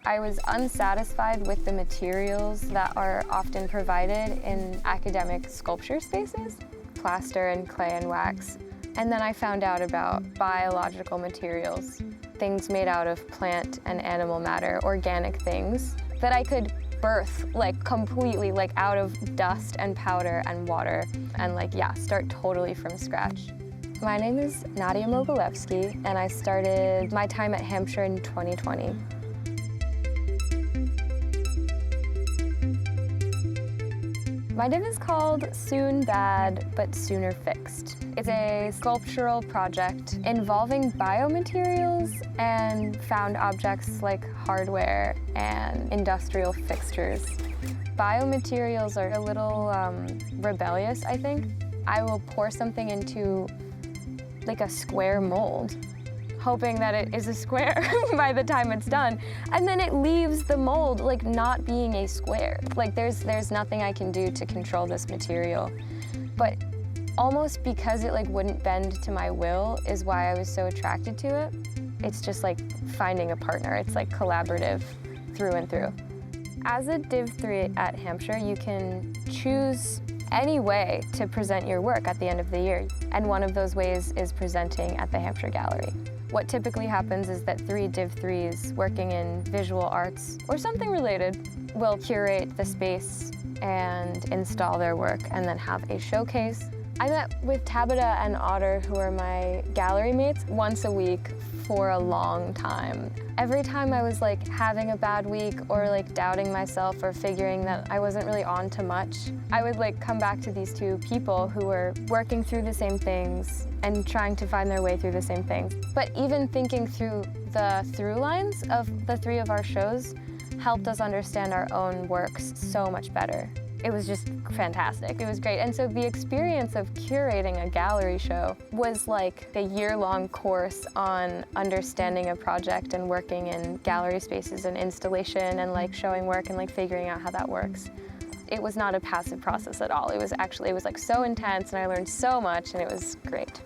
I was unsatisfied with the materials that are often provided in academic sculpture spaces, plaster and clay and wax. And then I found out about biological materials, things made out of plant and animal matter, organic things that I could birth completely out of dust and powder and water and start totally from scratch. My name is Nadja Mogilewski, and I started my time at Hampshire in 2020. My div is called Soon Bad, but Sooner Fixed. It's a sculptural project involving biomaterials and found objects like hardware and industrial fixtures. Biomaterials are a little rebellious, I think. I will pour something into a square mold, hoping that it is a square by the time it's done. And then it leaves the mold not being a square. There's nothing I can do to control this material. But almost because it wouldn't bend to my will is why I was so attracted to it. It's just finding a partner. It's collaborative through and through. As a Div III at Hampshire, you can choose any way to present your work at the end of the year. And one of those ways is presenting at the Hampshire Gallery. What typically happens is that 3 Div IIIs working in visual arts or something related will curate the space and install their work and then have a showcase. I met with Tabitha and Otter, who are my gallery mates, once a week for a long time. Every time I was having a bad week or doubting myself or figuring that I wasn't really on to much, I would come back to these 2 people who were working through the same things and trying to find their way through the same things. But even thinking through the through lines of the 3 of our shows helped us understand our own works so much better. It was just fantastic. It was great. And so the experience of curating a gallery show was like a year-long course on understanding a project and working in gallery spaces and installation and showing work and figuring out how that works. It was not a passive process at all. It was so intense and I learned so much and it was great.